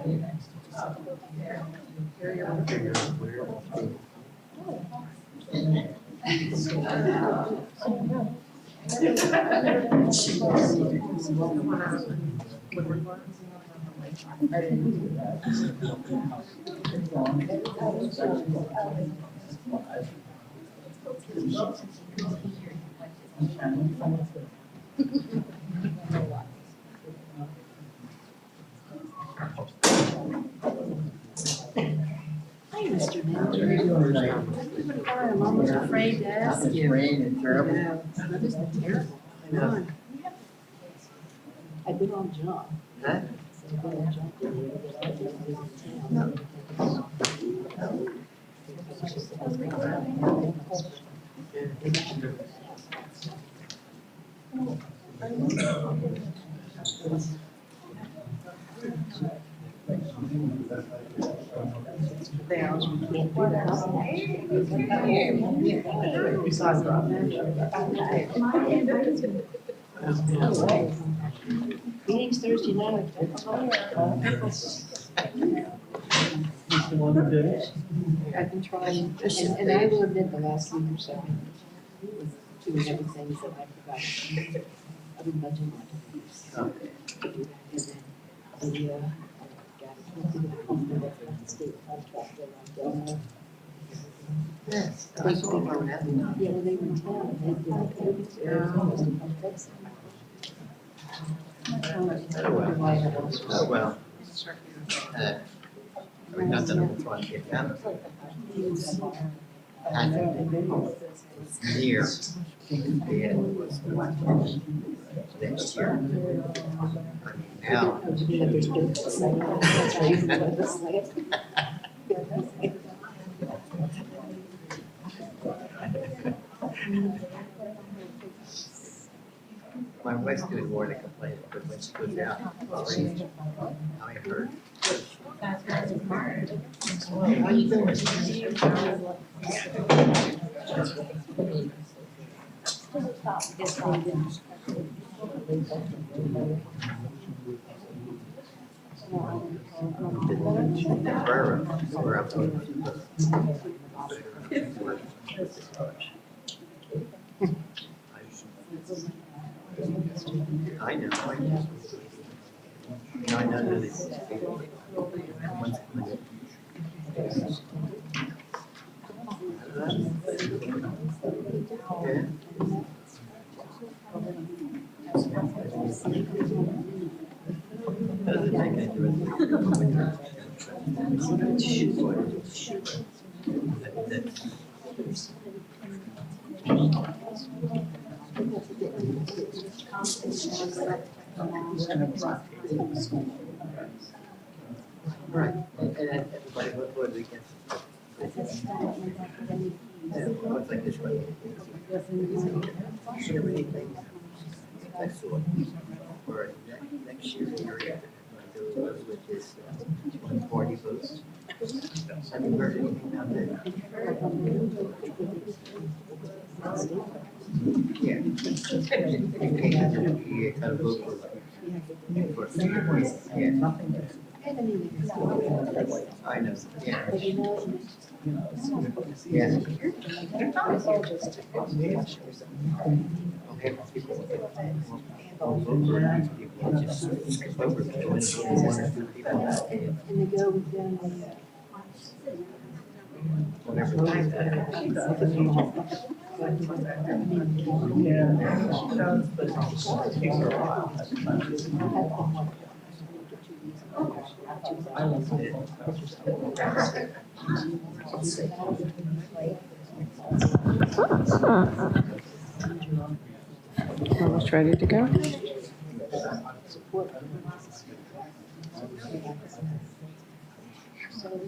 Hi, Mr. Manager. I'm almost afraid to ask you. Rain and terrible. That is terrible. Come on. I've been on job. Huh? I've been on job today, but I just live in town. We can't do that. Meeting's Thursday night. I've been trying, and I will admit the last week or so, doing everything that I forgot. I've been budgeting like a piece. And then the, got a state contract that I'm done. Yes, I saw about that. Yeah, well, they were in town, they didn't pay me, so they were supposed to come fix it. Oh, well. Not that I'm trying to get down. And near the end was next year. Now. My wife's getting more to complain, but when she goes out, it's raining. I heard. How you doing? The borough, where I'm going. I know. I know that it's. Right, and everybody, what do we get? What's like this one? So many things. I saw it. Or next year, with this 140 votes. Have you heard anything about that? Yeah. You kind of vote for yeah. I know, yeah. Yeah. Okay, people just skip over one or two people. And they go within Whatever. Almost ready to go.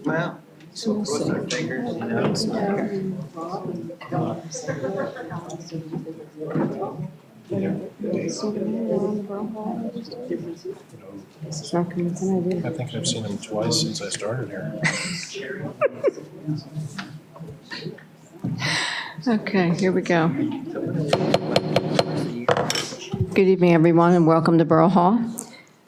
Well, so cross our fingers, you know. I think I've seen him twice since I started here. Okay, here we go. Good evening, everyone, and welcome to Borough Hall.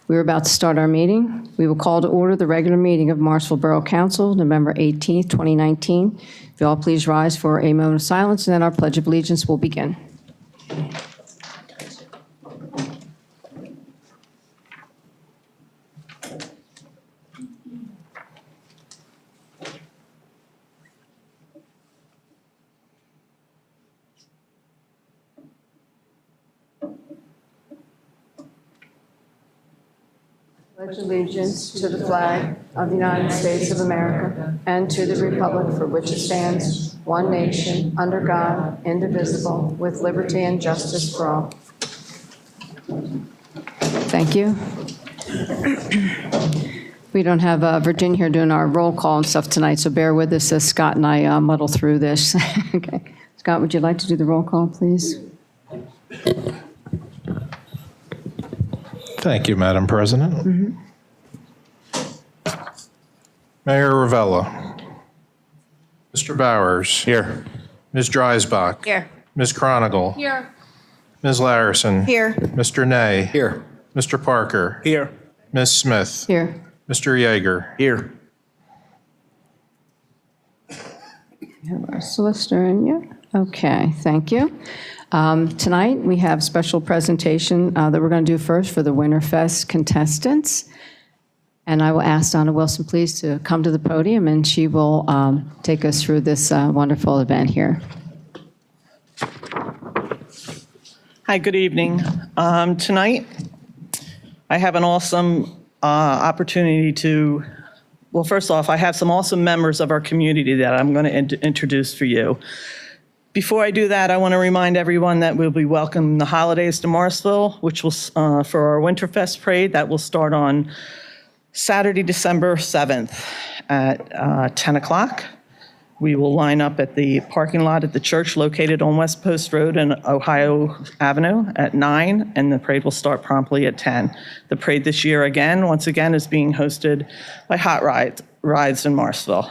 We're about to start our meeting. We will call to order the regular meeting of Morrisville Borough Council, November 18th, 2019. If you all please rise for a moment of silence, and then our Pledge of Allegiance will begin. Pledge allegiance to the flag of the United States of America and to the republic for which it stands, one nation, under God, indivisible, with liberty and justice for all. Thank you. We don't have Virginia here doing our roll call and stuff tonight, so bear with us as Scott and I muddle through this. Okay. Scott, would you like to do the roll call, please? Thank you, Madam President. Mayor Ravella. Mr. Bowers. Here. Ms. Dreisbach. Here. Ms. Cronigal. Here. Ms. Larison. Here. Mr. Ney. Here. Mr. Parker. Here. Ms. Smith. Here. Mr. Yeager. Here. We have our solicitor in here. Okay, thank you. Tonight, we have special presentation that we're going to do first for the Winterfest contestants. And I will ask Donna Wilson, please, to come to the podium, and she will take us through this wonderful event here. Hi, good evening. Tonight, I have an awesome opportunity to, well, first off, I have some awesome members of our community that I'm going to introduce for you. Before I do that, I want to remind everyone that we'll be welcoming the holidays to Morrisville, which will, for our Winterfest parade, that will start on Saturday, December 7th at 10 o'clock. We will line up at the parking lot at the church located on West Post Road and Ohio Avenue at 9, and the parade will start promptly at 10. The parade this year, once again, is being hosted by Hot Rides in Morrisville.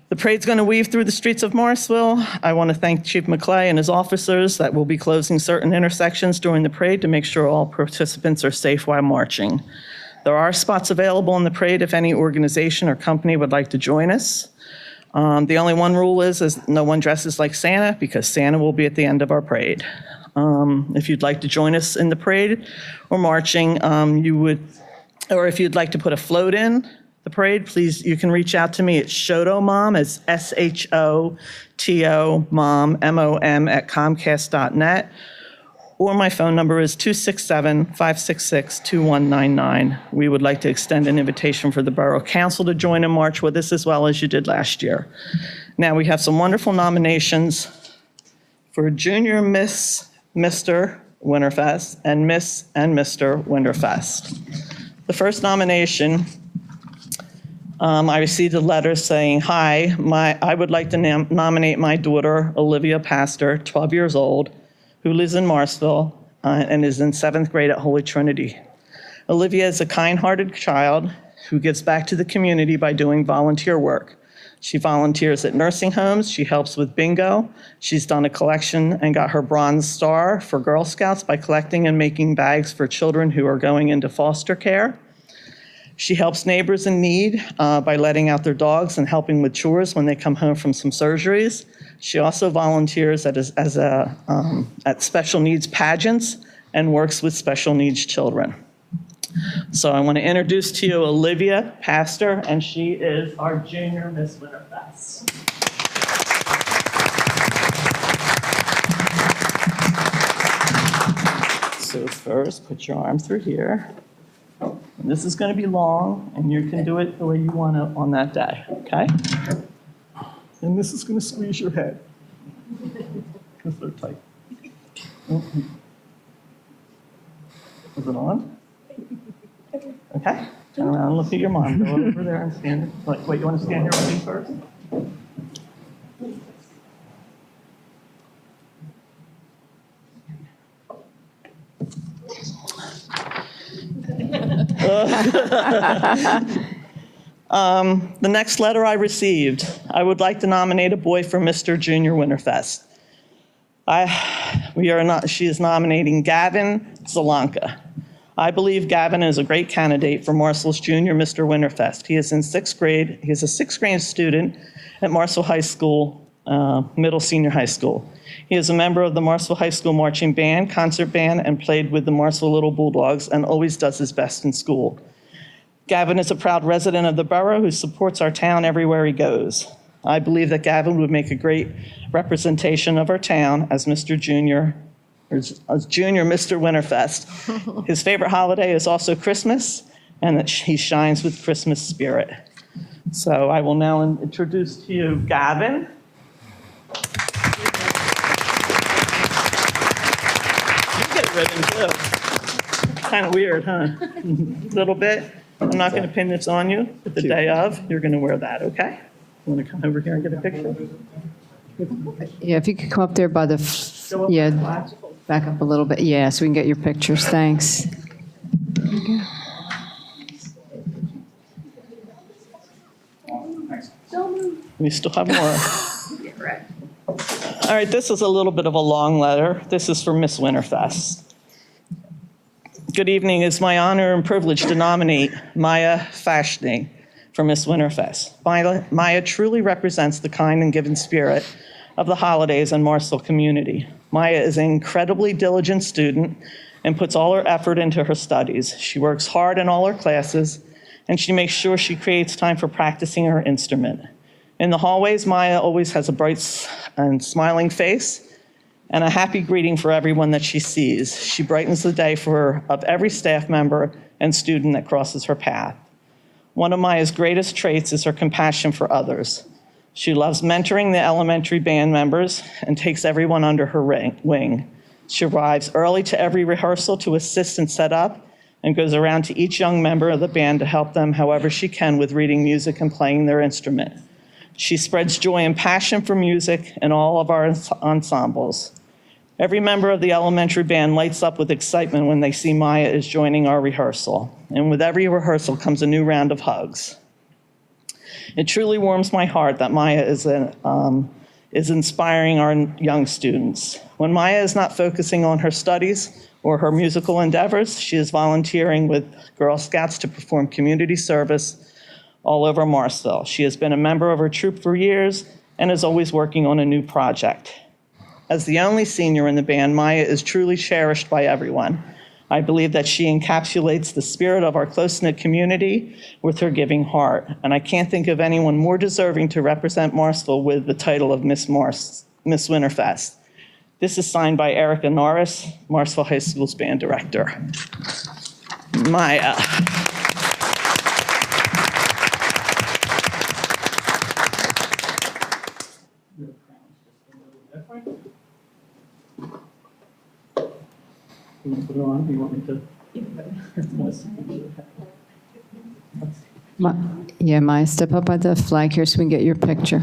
The parade's going to weave through the streets of Morrisville. I want to thank Chief McClay and his officers that will be closing certain intersections during the parade to make sure all participants are safe while marching. There are spots available in the parade if any organization or company would like to join us. The only one rule is no one dresses like Santa, because Santa will be at the end of our parade. If you'd like to join us in the parade or marching, or if you'd like to put a float in the parade, please, you can reach out to me at SHOTO-MOM, it's SHOTO MOM, MOM at Comcast.net, or my phone number is 267-566-2199. We would like to extend an invitation for the Borough Council to join and march with us as well as you did last year. Now, we have some wonderful nominations for Junior Miss, Mr. Winterfest, and Miss and Mr. Winterfest. The first nomination, I received a letter saying, hi, I would like to nominate my daughter, Olivia Pastor, 12 years old, who lives in Morrisville and is in 7th grade at Holy Trinity. Olivia is a kind-hearted child who gives back to the community by doing volunteer work. She volunteers at nursing homes. She helps with bingo. She's done a collection and got her Bronze Star for Girl Scouts by collecting and making bags for children who are going into foster care. She helps neighbors in need by letting out their dogs and helping with chores when they come home from some surgeries. She also volunteers at special needs pageants and works with special needs children. So I want to introduce to you Olivia Pastor, and she is our Junior Miss Winterfest. So first, put your arm through here. And this is going to be long, and you can do it the way you want it on that day, okay? And this is going to squeeze your head, because they're tight. Is it on? Okay, turn around and look at your mom. Go over there and stand. Wait, you want to stand here with me first? The next letter I received, I would like to nominate a boy for Mr. Junior Winterfest. She is nominating Gavin Zalanka. I believe Gavin is a great candidate for Morrisville's Junior Mr. Winterfest. He is in 6th grade. He is a 6th grade student at Morrisville High School, middle senior high school. He is a member of the Morrisville High School marching band, concert band, and played with the Morrisville Little Bulldogs and always does his best in school. Gavin is a proud resident of the borough who supports our town everywhere he goes. I believe that Gavin would make a great representation of our town as Mr. Junior, or as Junior Mr. Winterfest. His favorite holiday is also Christmas, and that he shines with Christmas spirit. So I will now introduce to you Gavin. You get a ribbon too. Kind of weird, huh? A little bit. I'm not going to pin this on you, but the day of, you're going to wear that, okay? Want to come over here and get a picture? Yeah, if you could come up there by the, back up a little bit. Yeah, so we can get your pictures. Thanks. We still have more. All right, this is a little bit of a long letter. This is for Miss Winterfest. Good evening. It's my honor and privilege to nominate Maya Fashney for Miss Winterfest. Maya truly represents the kind and giving spirit of the holidays and Morrisville community. Maya is an incredibly diligent student and puts all her effort into her studies. She works hard in all her classes, and she makes sure she creates time for practicing her instrument. In the hallways, Maya always has a bright and smiling face and a happy greeting for everyone that she sees. She brightens the day of every staff member and student that crosses her path. One of Maya's greatest traits is her compassion for others. She loves mentoring the elementary band members and takes everyone under her wing. She arrives early to every rehearsal to assist and set up, and goes around to each young member of the band to help them however she can with reading music and playing their instrument. She spreads joy and passion for music in all of our ensembles. Every member of the elementary band lights up with excitement when they see Maya is joining our rehearsal. And with every rehearsal comes a new round of hugs. It truly warms my heart that Maya is inspiring our young students. When Maya is not focusing on her studies or her musical endeavors, she is volunteering with Girl Scouts to perform community service all over Morrisville. She has been a member of her troop for years and is always working on a new project. As the only senior in the band, Maya is truly cherished by everyone. I believe that she encapsulates the spirit of our close-knit community with her giving heart, and I can't think of anyone more deserving to represent Morrisville with the title of Miss Winterfest. This is signed by Erica Norris, Morrisville High School's band director. Maya. You want to put it on? You want me to? Yeah, Maya, step up by the flag here so we can get your picture.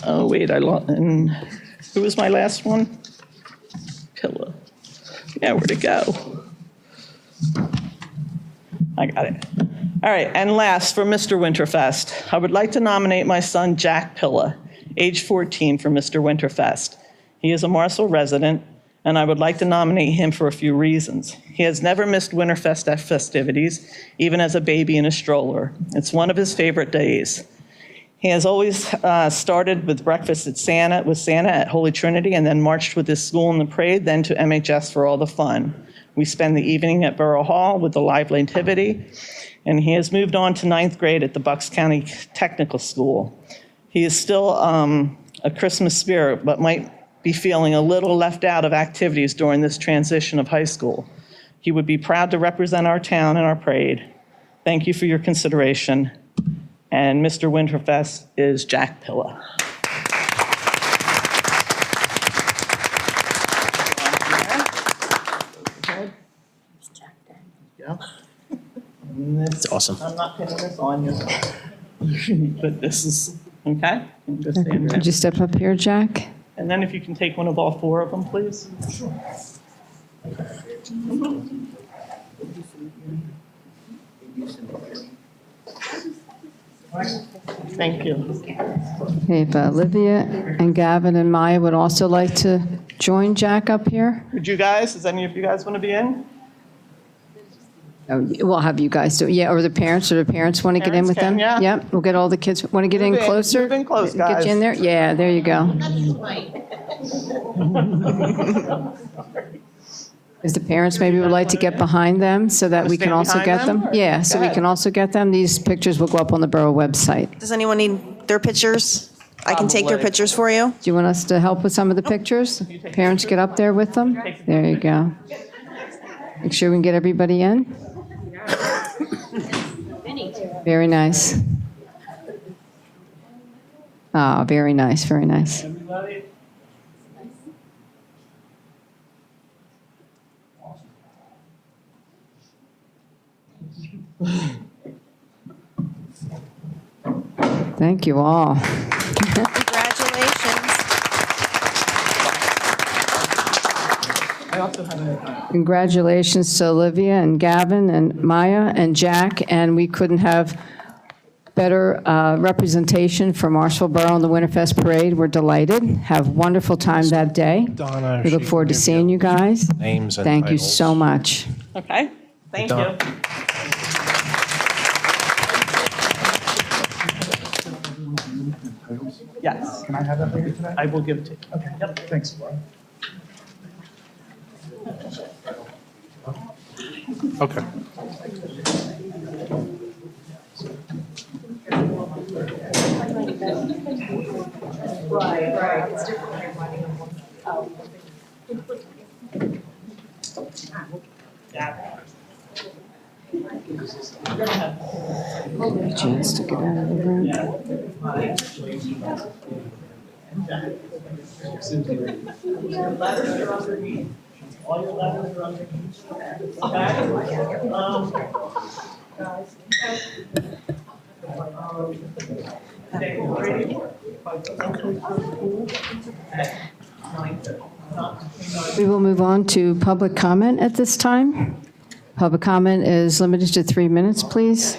Oh, wait, and who was my last one? Pillow. Yeah, where'd it go? I got it. All right, and last, for Mr. Winterfest, I would like to nominate my son, Jack Pilla, age 14, for Mr. Winterfest. He is a Morrisville resident, and I would like to nominate him for a few reasons. He has never missed Winterfest festivities, even as a baby in a stroller. It's one of his favorite days. He has always started with breakfast with Santa at Holy Trinity, and then marched with his school in the parade, then to MHS for all the fun. We spend the evening at Borough Hall with the lively nativity, and he has moved on to 9th grade at the Bucks County Technical School. He is still a Christmas spirit, but might be feeling a little left out of activities during this transition of high school. He would be proud to represent our town in our parade. Thank you for your consideration. And Mr. Winterfest is Jack Pilla. That's awesome. I'm not pinning this on you, but this is, okay? Just stand there. Could you step up here, Jack? And then if you can take one of all four of them, please. Sure. Thank you. If Olivia and Gavin and Maya would also like to join Jack up here. Would you guys, does any of you guys want to be in? Oh, we'll have you guys do it. Yeah, or the parents want to get in Parents with them? can, yeah. Yep, we'll get all the kids. Want to get in Move in, closer? move in close, Get guys. you in there? Yeah, there you go. If the parents maybe would like to get behind them so that we can Stand also behind get them? them? Yeah, so Go we ahead. can also get them. These pictures will go up on the Borough website. Does anyone need their pictures? I can take their Probably. pictures for you. Do you want us to help with some of the pictures? Parents get up there with them? There you go. Make sure we can get everybody in. Very nice. Ah, very nice, very nice. Thank you all. Congratulations. Congratulations to Olivia and Gavin and Maya and Jack, and we couldn't have better representation for Morrisville Borough on the Winterfest Parade. We're delighted. Have a wonderful time that day. Donna, We look she forward to can give seeing you guys. Names and Thank you titles. so much. Okay, thank Done. you. Yes. Can I have that later today? I will give it to you. Okay, thanks. Okay. Chance to get out of the room. All your letters are underneath. Okay? We will move on to public comment at this time. Public comment is limited to 3 minutes, please.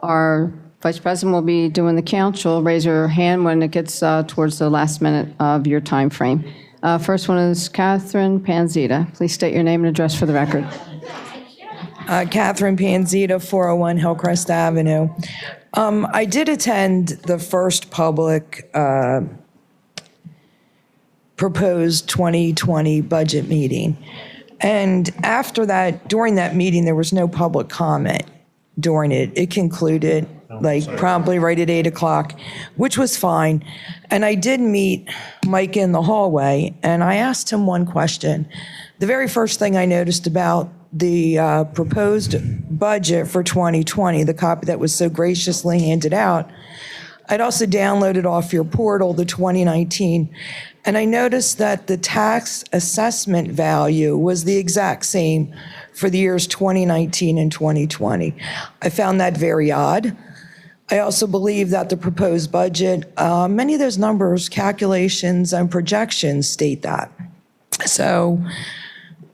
Our Vice President will be doing the count. She'll raise her hand when it gets towards the last minute of your time frame. First one is Catherine Panzita. Please state your name and address for the record. Catherine Panzita, 401 Hillcrest Avenue. I did attend the first public proposed 2020 budget meeting. And after that, during that meeting, there was no public comment during it. It concluded promptly right at 8 o'clock, which was fine. And I did meet Mike in the hallway, and I asked him one question. The very first thing I noticed about the proposed budget for 2020, the copy that was so graciously handed out, I'd also downloaded off your portal the 2019, and I noticed that the tax assessment value was the exact same for the years 2019 and 2020. I found that very odd. I also believe that the proposed budget, many of those numbers, calculations, and projections state that. So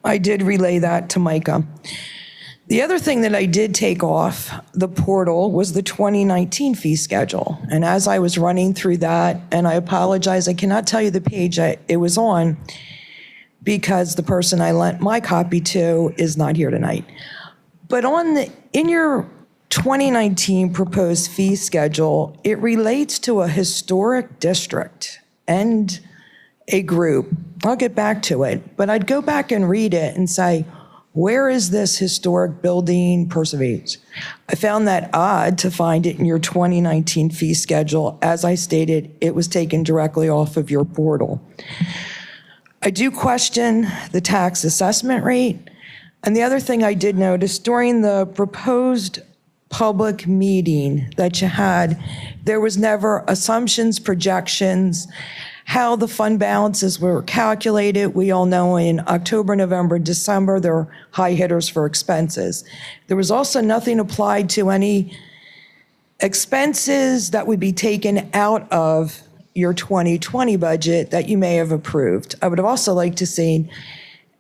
I did relay that to Micah. The other thing that I did take off the portal was the 2019 fee schedule. And as I was running through that, and I apologize, I cannot tell you the page it was on because the person I lent my copy to is not here tonight. But in your 2019 proposed fee schedule, it relates to a historic district and a group. I'll get back to it, but I'd go back and read it and say, where is this historic building perseverance? I found that odd to find it in your 2019 fee schedule. As I stated, it was taken directly off of your portal. I do question the tax assessment rate. And the other thing I did notice during the proposed public meeting that you had, there was never assumptions, projections, how the fund balances were calculated. We all know in October, November, December, there are high hitters for expenses. There was also nothing applied to any expenses that would be taken out of your 2020 budget that you may have approved. I would have also liked to see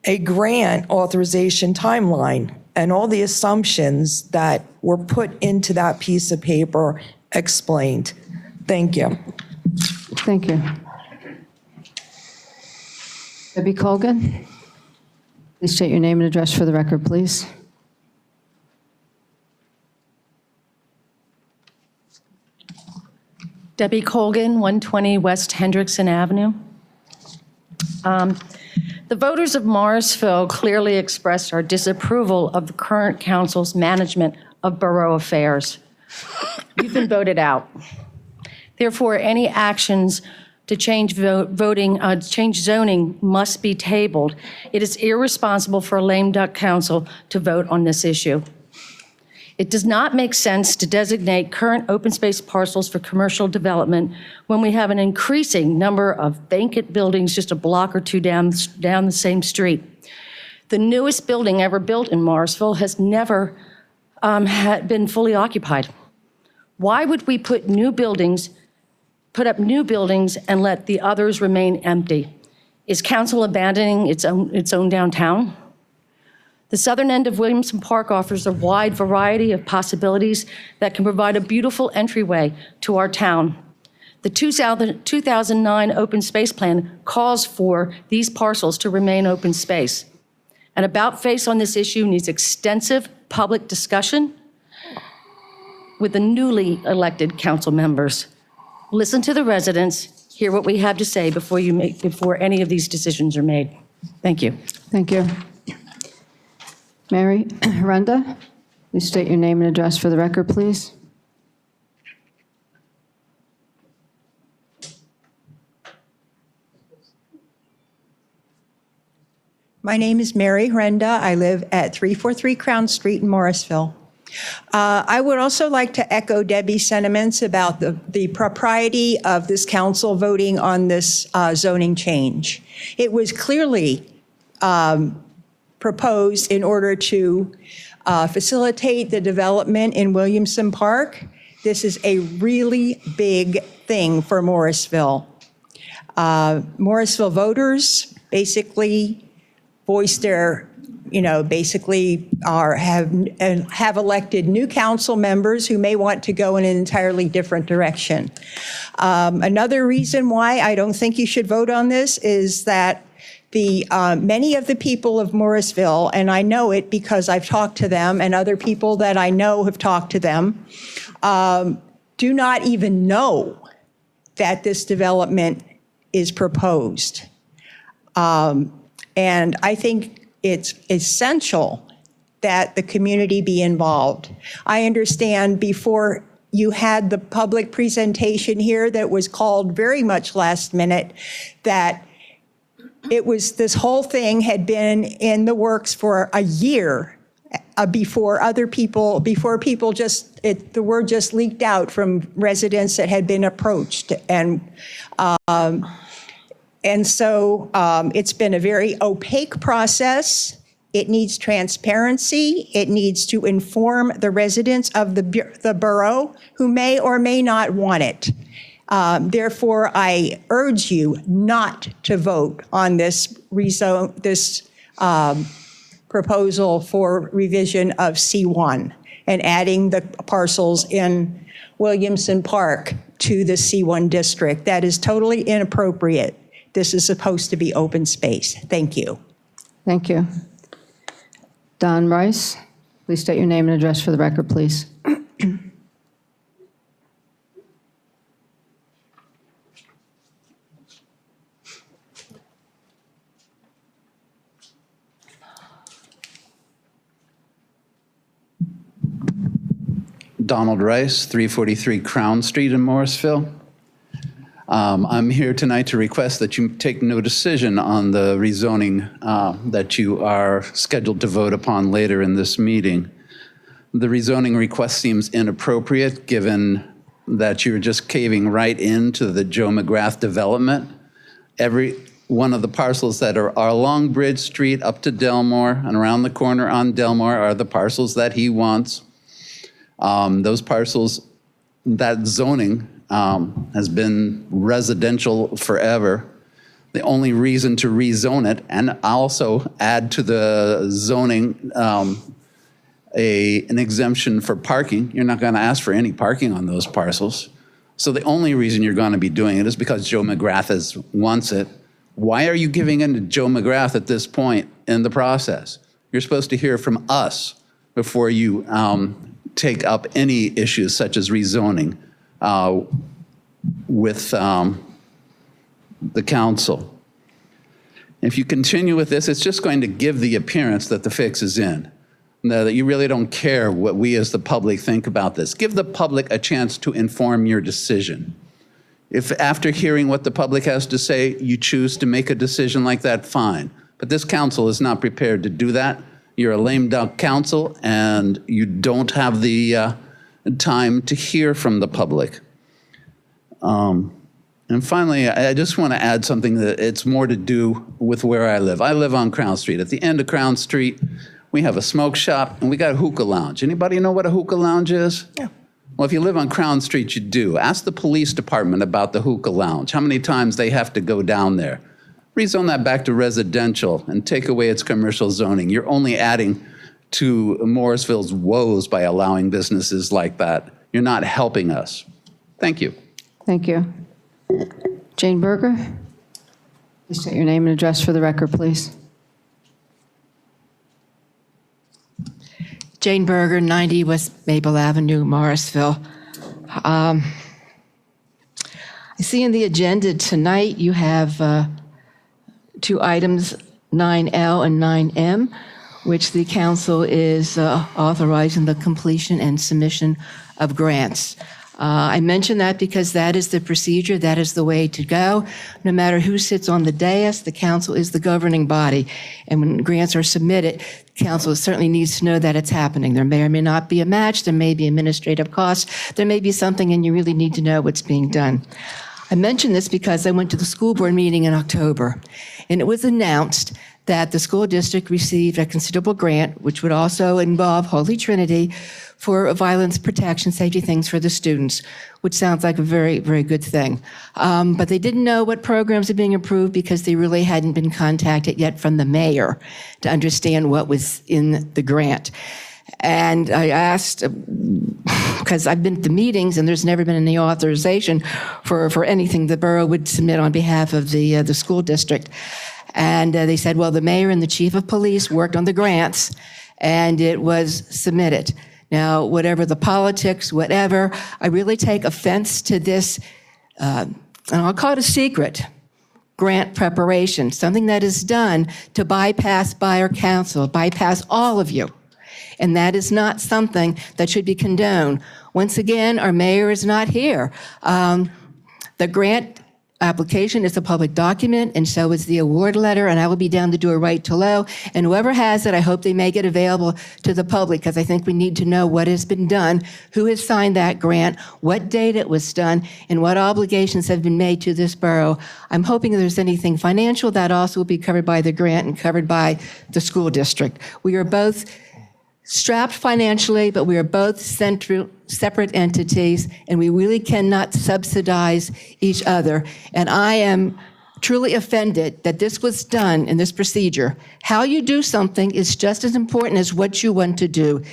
a grant authorization timeline and all the assumptions that were put into that piece of paper explained. Thank you. Thank you. Debbie Colgan, please state your name and address for the record, please. Debbie Colgan, 120 West Hendrickson Avenue. The voters of Morrisville clearly expressed our disapproval of the current council's management of borough affairs. You've been voted out. Therefore, any actions to change change zoning must be tabled. It is irresponsible for a lame duck council to vote on this issue. It does not make sense to designate current open space parcels for commercial development when we have an increasing number of vacant buildings just a block or two down the same street. The newest building ever built in Morrisville has never had been fully occupied. Why would we put up new buildings and let the others remain empty? Is council abandoning its own downtown? The southern end of Williamson Park offers a wide variety of possibilities that can provide a beautiful entryway to our town. The 2009 open space plan calls for these parcels to remain open space. An about face on this issue needs extensive public discussion with the newly elected council members. Listen to the residents, hear what we have to say before any of these decisions are made. Thank you. Thank you. Mary Renda, please state your name and address for the record, please. My name is Mary Renda. I live at 343 Crown Street in Morrisville. I would also like to echo Debbie's sentiments about the propriety of this council voting on this zoning change. It was clearly proposed in order to facilitate the development in Williamson Park. This is a really big thing for Morrisville. Morrisville voters basically voiced their, basically have elected new council members who may want to go in an entirely different direction. Another reason why I don't think you should vote on this is that many of the people of Morrisville, and I know it because I've talked to them and other people that I know have talked to them, do not even know that this development is proposed. And I think it's essential that the community be involved. I understand before you had the public presentation here that was called very much last minute, that this whole thing had been in the works for a year before people just, the word just leaked out from residents that had been approached. And so it's been a very opaque process. It needs transparency. It needs to inform the residents of the borough who may or may not want it. Therefore, I urge you not to vote on this proposal for revision of C1 and adding the parcels in Williamson Park to the C1 district. That is totally inappropriate. This is supposed to be open space. Thank you. Thank you. Don Rice, please state your name and address for the record, please. Donald Rice, 343 Crown Street in Morrisville. I'm here tonight to request that you take no decision on the rezoning that you are scheduled to vote upon later in this meeting. The rezoning request seems inappropriate given that you're just caving right into the Joe McGrath development. Every one of the parcels that are along Bridge Street up to Delmore and around the corner on Delmore are the parcels that he wants. Those parcels, that zoning has been residential forever. The only reason to rezone it, and also add to the zoning an exemption for parking. You're not going to ask for any parking on those parcels. So the only reason you're going to be doing it is because Joe McGrath wants it. Why are you giving in to Joe McGrath at this point in the process? You're supposed to hear from us before you take up any issues such as rezoning with the council. If you continue with this, it's just going to give the appearance that the fix is in, that you really don't care what we as the public think about this. Give the public a chance to inform your decision. If after hearing what the public has to say, you choose to make a decision like that, fine. But this council is not prepared to do that. You're a lame duck council, and you don't have the time to hear from the public. And finally, I just want to add something that it's more to do with where I live. I live on Crown Street. At the end of Crown Street, we have a smoke shop and we got a hookah lounge. Anybody know what a hookah lounge is? Yeah. Well, if you live on Crown Street, you do. Ask the police department about the hookah lounge, how many times they have to go down there. Rezone that back to residential and take away its commercial zoning. You're only adding to Morrisville's woes by allowing businesses like that. You're not helping us. Thank you. Thank you. Jane Berger? Please state your name and address for the record, please. Jane Berger, 90 West Maple Avenue, Morrisville. I see in the agenda tonight you have two items, 9L and 9M, which the council is authorizing the completion and submission of grants. I mention that because that is the procedure, that is the way to go. No matter who sits on the dais, the council is the governing body. And when grants are submitted, council certainly needs to know that it's happening. There may or may not be a match, there may be administrative costs, there may be something, and you really need to know what's being done. I mention this because I went to the school board meeting in October, and it was announced that the school district received a considerable grant, which would also involve Holy Trinity, for violence protection, safety things for the students, which sounds like a very, very good thing. But they didn't know what programs are being approved because they really hadn't been contacted yet from the mayor to understand what was in the grant. And I asked, because I've been to meetings and there's never been any authorization for anything the borough would submit on behalf of the school district. And they said, well, the mayor and the chief of police worked on the grants and it was submitted. Now, whatever the politics, whatever, I really take offense to this, and I'll call it a secret, grant preparation, something that is done to bypass buyer council, bypass all of you. And that is not something that should be condoned. Once again, our mayor is not here. The grant application is a public document, and so is the award letter, and I will be down to do a right to know. And whoever has it, I hope they make it available to the public, because I think we need to know what has been done, who has signed that grant, what date it was done, and what obligations have been made to this borough. I'm hoping if there's anything financial, that also will be covered by the grant and covered by the school district. We are both strapped financially, but we are both separate entities, and we really cannot subsidize each other. And I am truly offended that this was done in this procedure. How you do something is just as important as what you want to do.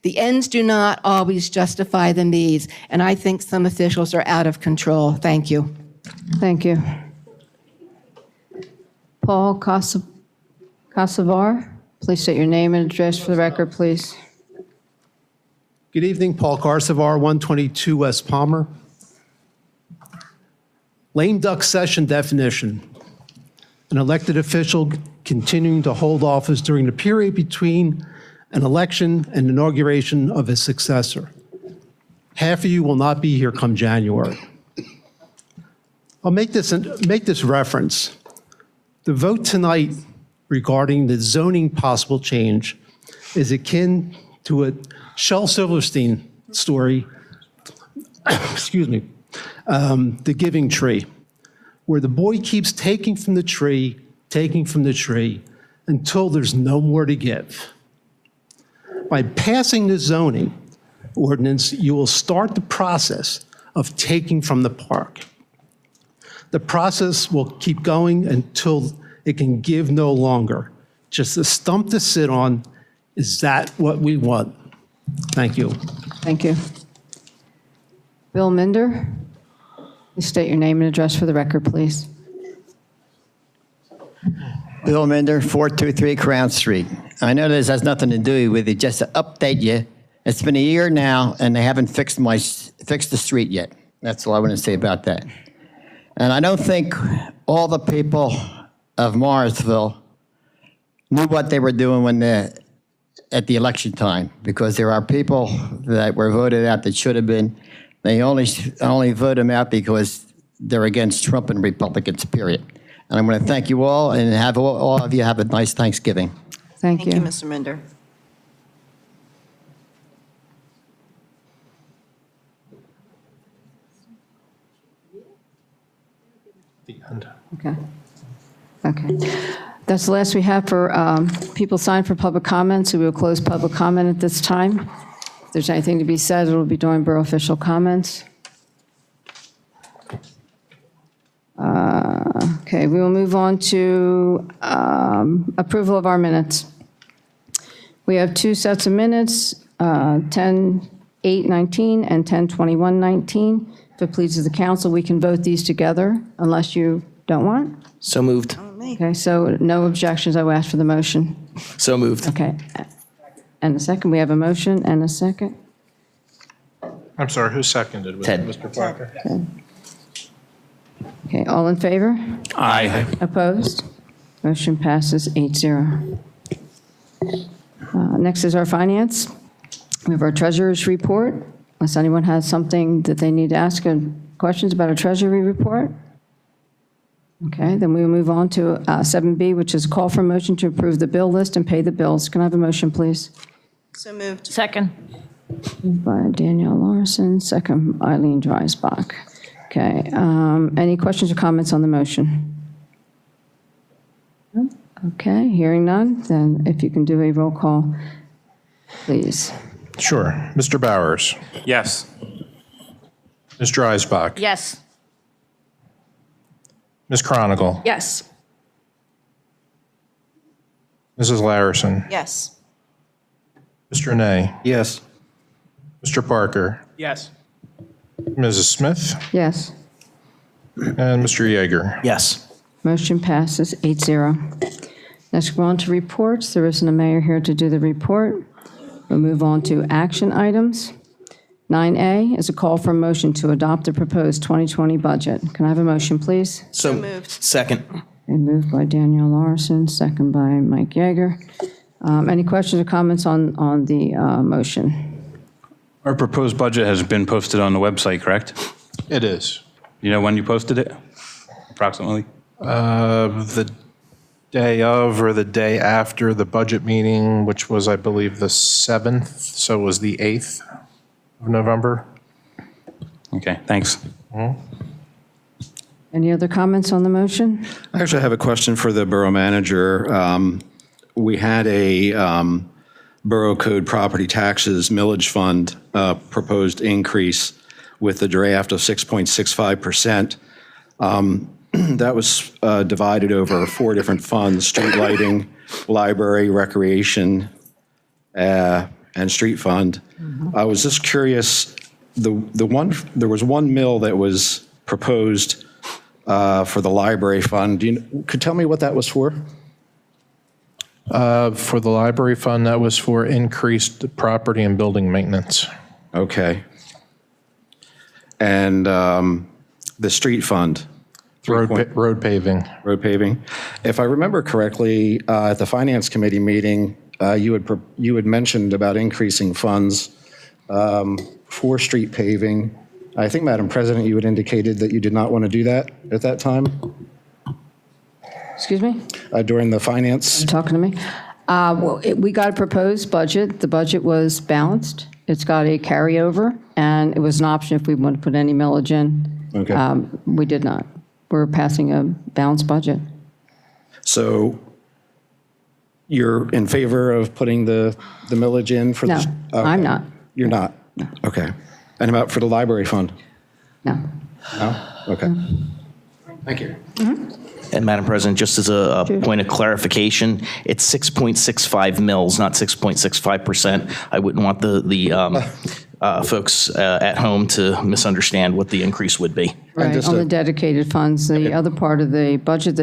The ends do not always justify the means, and I think some officials are out of control. Thank you. Thank you. Paul Casavar, please state your name and address for the record, please. Good evening, Paul Carsavar, 122 West Palmer. Lame duck session definition. An elected official continuing to hold office during the period between an election and inauguration of his successor. Half of you will not be here come January. I'll make this reference. The vote tonight regarding the zoning possible change is akin to a Shel Silverstein story, excuse me, The Giving Tree, where the boy keeps taking from the tree until there's no more to give. By passing the zoning ordinance, you will start the process of taking from the park. The process will keep going until it can give no longer. Just a stump to sit on Is that what we want? Thank you. Thank you. Bill Minder, please state your name and address for the record, please. Bill Minder, 423 Crown Street. I know this has nothing to do with it, just to update you. It's been a year now, and they haven't fixed the street yet. That's all I want to say about that. And I don't think all the people of Morrisville knew what they were doing at the election time, because there are people that were voted out that should have been. They only vote them out because they're against Trump and Republicans, period. And I'm going to thank you all, and have all of you have a nice Thanksgiving. Thank you. Mr. Minder. The end. Okay. Okay. That's the last we have for people signed for public comment, so we will close public comment at this time. If there's anything to be said, it will be during borough official comments. Okay, we will move on to approval of our minutes. We have two sets of minutes, 10/8/19 and 10/21/19. If it pleases the council, we can vote these together unless you don't want. So moved. Okay, so no objections, I will ask for the motion. So moved. Okay. And a second, we have a motion and a second. I'm sorry, who seconded? Was it Ted. Mr. Parker? Okay, all in favor? Aye. Opposed? Motion passes 8-0. Next is our finance. We have our treasurer's report. Unless anyone has something that they need to ask, questions about a treasury report? Okay, then we will move on to 7B, which is call for motion to approve the bill list and pay the bills. Can I have a motion, please? So moved. Second. Moved by Danielle Larson, second by Eileen Dreisbach. Okay, any questions or comments on the motion? No? Okay, hearing none, then if you can do a roll call, please. Sure. Mr. Bowers? Yes. Ms. Dreisbach? Yes. Ms. Chronicle? Yes. Mrs. Larison? Yes. Mr. Nay? Yes. Mr. Parker? Yes. Mrs. Smith? Yes. And Mr. Yeager? Yes. Motion passes 8-0. Next, we're on to reports. There isn't a mayor here to do the report. We'll move on to action items. 9A is a call for motion to adopt the proposed 2020 budget. Can I have a motion, please? So moved. Second. And moved by Danielle Larson, second by Mike Yeager. Any questions or comments on the motion? Our proposed budget has been posted on the website, correct? It is. You know when you posted it, approximately? The day of or the day after the budget meeting, which was, I believe, the 7th, so it was the 8th of November. Okay, thanks. Any other comments on the motion? I actually have a question for the borough manager. We had a Borough Code Property Taxes Millage Fund proposed increase with the draft of 6.65%. That was divided over 4 different funds: street lighting, library, recreation, and street fund. I was just curious, there was one mill that was proposed for the library fund. Could tell me what that was for? For the library fund, that was for increased property and building maintenance. Okay. And the street fund? Road paving. Road paving. If I remember correctly, at the Finance Committee meeting, you had mentioned about increasing funds for street paving. I think, Madam President, you had indicated that you did not want to do that at that time? Excuse me? During the finance? Talking to me? We got a proposed budget. The budget was balanced. It's got a carryover, and it was an option if we want to put any millage in. Okay. We did not. We're passing a balanced budget. So you're in favor of putting the millage in for No, this? I'm not. You're not? No. Okay. And about for the library fund? No. No? Okay. Thank you. And Madam President, just as a point of clarification, it's 6.65 mils, not 6.65%. I wouldn't want the folks at home to misunderstand what the increase would be. Right, on the dedicated funds. The other part of the budget,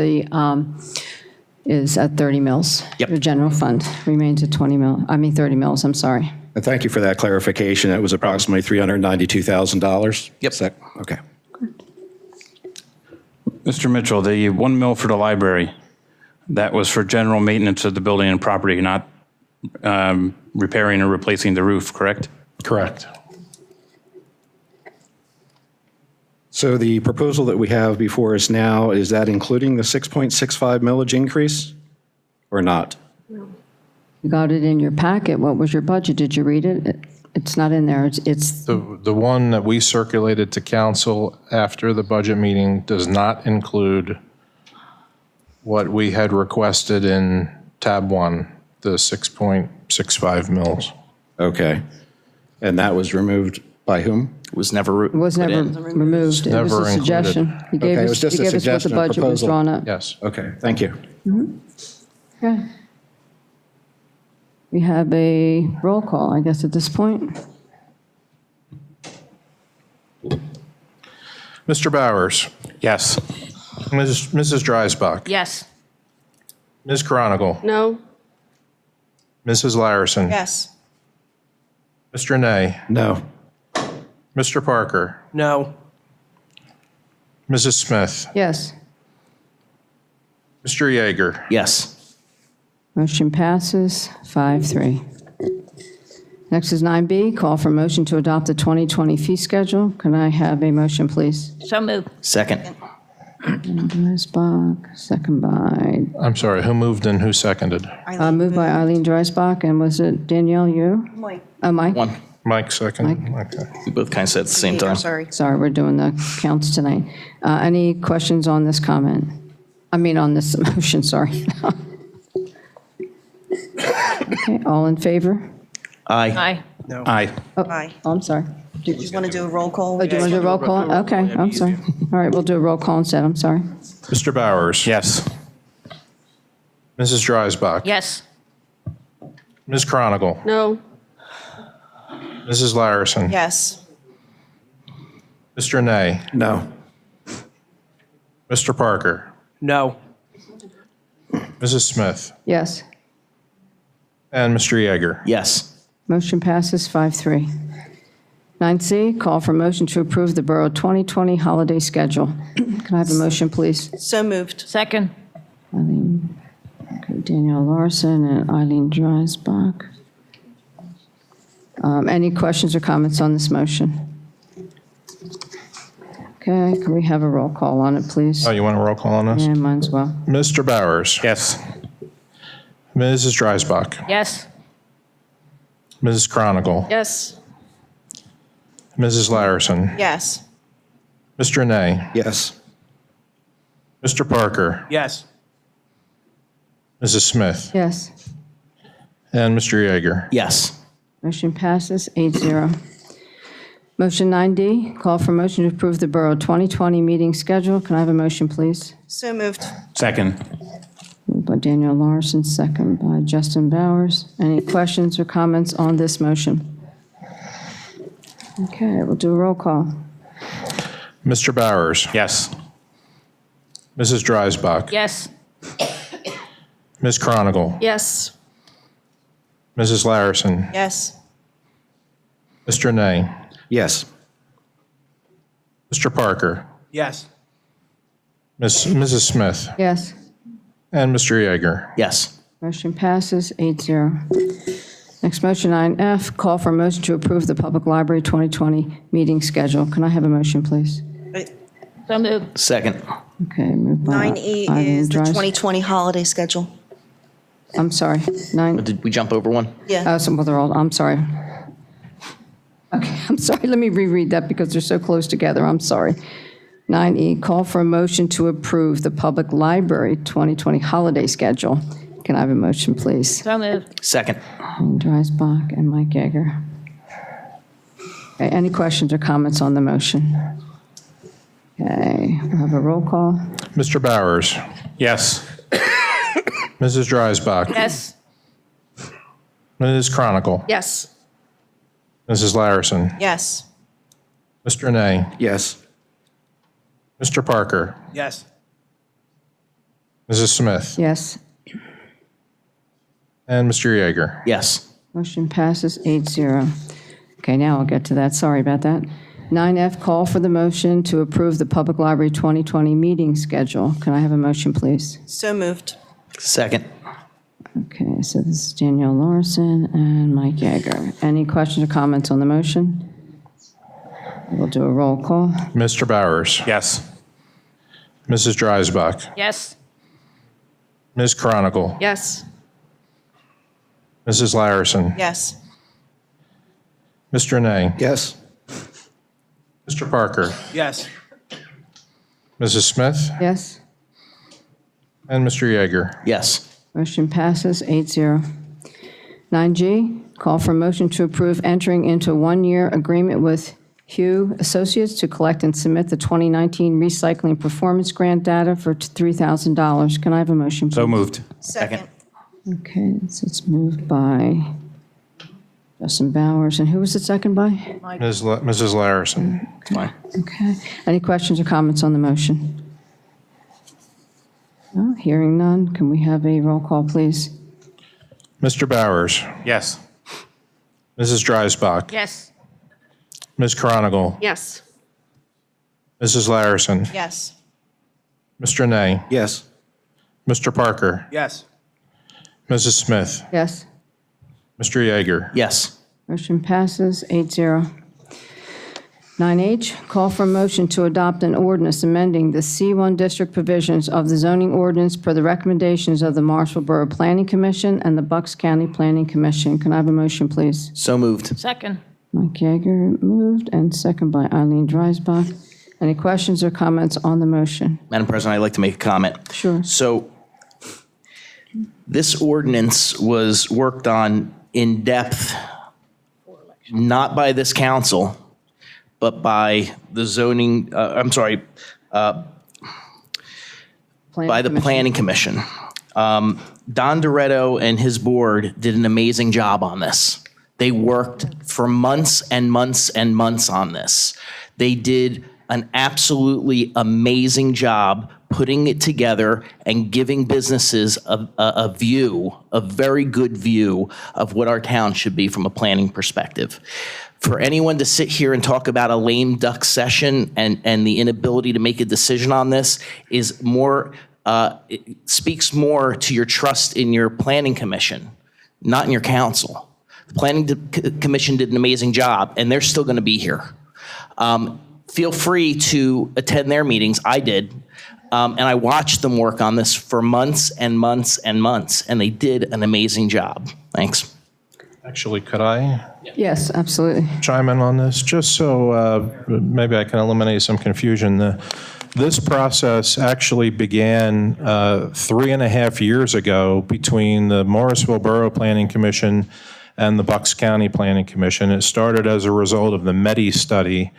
is at 30 mils. Yep. The general fund remains at 30 mils, I'm sorry. And thank you for that clarification. It was approximately $392,000? Yep. Okay. Mr. Mitchell, the 1 mil for the library, that was for general maintenance of the building and property, not repairing or replacing the roof, correct? Correct. So the proposal that we have before us now, is that including the 6.65 millage increase or not? You got it in your packet. What was your budget? Did you read it? It's not in there. It's The one that we circulated to council after the budget meeting does not include what we had requested in tab 1, the 6.65 mils. Okay. And that was removed by whom? It was never It was never removed. It was never a included. suggestion. He gave Okay, it us was just a what the suggestion, a budget was proposal. drawn up. Yes. Okay, thank you. Okay. We have a roll call, I guess, at this point. Mr. Bowers. Yes. Mrs. Dreisbach. Yes. Ms. Chronicle. No. Mrs. Larison. Yes. Mr. Ney. No. Mr. Parker. No. Mrs. Smith. Yes. Mr. Yeager. Yes. Motion passes 5-3. Next is 9B, call for motion to adopt the 2020 fee schedule. Can I have a motion, please? So moved. Second. Dreisbach, second by, I'm sorry, who moved and who seconded? moved by Eileen Dreisbach, and was it Danielle, you? Mike. Oh, Mike? One. Mike seconded? Okay. We both kind of said at the same time. Sorry. Sorry, we're doing the counts tonight. Any questions on this comment? On this motion, sorry. Okay, all in favor? Aye. Aye. Aye. Aye. Oh, I'm sorry. Do you want to do a roll call? Oh, do you want to do a roll call? Okay, I'm sorry. All right, we'll do a roll call instead, I'm sorry. Mr. Bowers. Yes. Mrs. Dreisbach. Yes. Ms. Chronicle. No. Mrs. Larison. Yes. Mr. Ney. No. Mr. Parker. No. Mrs. Smith. Yes. And Mr. Yeager. Yes. Motion passes 5-3. 9C, call for motion to approve the Borough 2020 holiday schedule. Can I have a motion, please? So moved. Second. Danielle Larson and Eileen Dreisbach. Any questions or comments on this motion? Okay, can we have a roll call on it, please? Oh, you want a roll call on this? Yeah, might as well. Mr. Bowers. Yes. Mrs. Dreisbach. Yes. Mrs. Chronicle. Yes. Mrs. Larison. Yes. Mr. Ney. Yes. Mr. Parker. Yes. Mrs. Smith. Yes. And Mr. Yeager. Yes. Motion passes 8-0. Motion 9D, call for motion to approve the Borough 2020 meeting schedule. Can I have a motion, please? So moved. Second. Moved by Danielle Larson, second by Justin Bowers. Any questions or comments on this motion? Okay, we'll do a roll call. Mr. Bowers. Yes. Mrs. Dreisbach. Yes. Ms. Chronicle. Yes. Mrs. Larison. Yes. Mr. Ney. Yes. Mr. Parker. Yes. Mrs. Smith. Yes. And Mr. Yeager. Yes. Motion passes 8-0. Next motion 9F, call for motion to approve the Public Library 2020 meeting schedule. Can I have a motion, please? So moved. Second. Okay, moved by 9E Eileen is the Dreisbach. 2020 holiday schedule. I'm sorry, 9. Did we jump over one? Yeah. Well, they're all, I'm sorry. Okay, I'm sorry, let me reread that because they're so close together, I'm sorry. 9E, call for a motion to approve the Public Library 2020 holiday schedule. Can I have a motion, please? So moved. Second. Eileen Dreisbach and Mike Yeager. Okay, any questions or comments on the motion? Okay, we'll have a roll call. Mr. Bowers. Yes. Mrs. Dreisbach. Yes. Ms. Chronicle. Yes. Mrs. Larison. Yes. Mr. Nay. Yes. Mr. Parker. Yes. Mrs. Smith. Yes. And Mr. Yeager. Yes. Motion passes 8-0. Okay, now I'll get to that. Sorry about that. 9F, call for the motion to approve the Public Library 2020 meeting schedule. Can I have a motion, please? So moved. Second. Okay, so this is Danielle Larson and Mike Yeager. Any questions or comments on the motion? We'll do a roll call. Mr. Bowers. Yes. Mrs. Dreisbach. Yes. Ms. Chronicle. Yes. Mrs. Larison. Yes. Mr. Nay. Yes. Mr. Parker. Yes. Mrs. Smith. Yes? And Mr. Yeager. Yes. Motion passes 8-0. 9G, call for motion to approve entering into a one-year agreement with Hugh Associates to collect and submit the 2019 Recycling Performance Grant data for $3,000. Can I have a motion, please? So moved. Second. Okay, so it's moved by Justin Bowers. And who was it second by? Mrs. Larison. Fine. Okay. Any questions or comments on the motion? No, hearing none. Can we have a roll call, please? Mr. Bowers. Yes. Mrs. Dreisbach. Yes. Ms. Chronicle. Yes. Mrs. Larison. Yes. Mr. Nay. Yes. Mr. Parker. Yes. Mrs. Smith. Yes. Mr. Yeager. Yes. Motion passes 8-0. 9H, call for a motion to adopt an ordinance amending the C1 district provisions of the zoning ordinance per the recommendations of the Morrisville Borough Planning Commission and the Bucks County Planning Commission. Can I have a motion, please? So moved. Second. Mike Yeager moved, and second by Eileen Dreisbach. Any questions or comments on the motion? Madam President, I'd like to make a comment. Sure. So this ordinance was worked on in depth, not by this council, but by the zoning, by the Planning Commission. Don Doretto and his board did an amazing job on this. They worked for months and months and months on this. They did an absolutely amazing job putting it together and giving businesses a view, a very good view of what our town should be from a planning perspective. For anyone to sit here and talk about a lame duck session and the inability to make a decision on this is more, it speaks more to your trust in your planning commission, not in your council. The planning commission did an amazing job, and they're still going to be here. Feel free to attend their meetings. I did. And I watched them work on this for months and months and months, and they did an amazing job. Thanks. Actually, could I Yes, absolutely. chime in on this? Just so maybe I can eliminate some confusion. This process actually began 3.5 years ago between the Morrisville Borough Planning Commission and the Bucks County Planning Commission. It started as a result of the METI study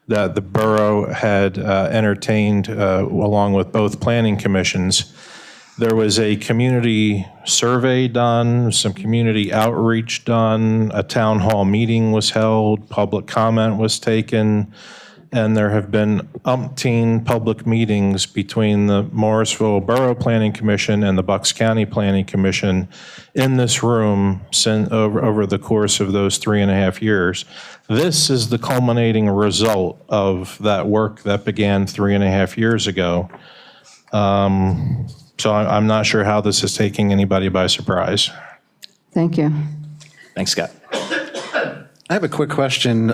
that the borough had entertained along with both planning commissions. There was a community survey done, some community outreach done, a town hall meeting was held, public comment was taken, and there have been umpteen public meetings between the Morrisville Borough Planning Commission and the Bucks County Planning Commission in this room over the course of those 3.5 years. This is the culminating result of that work that began 3.5 years ago. So I'm not sure how this is taking anybody by surprise. Thank you. Thanks, Scott. I have a quick question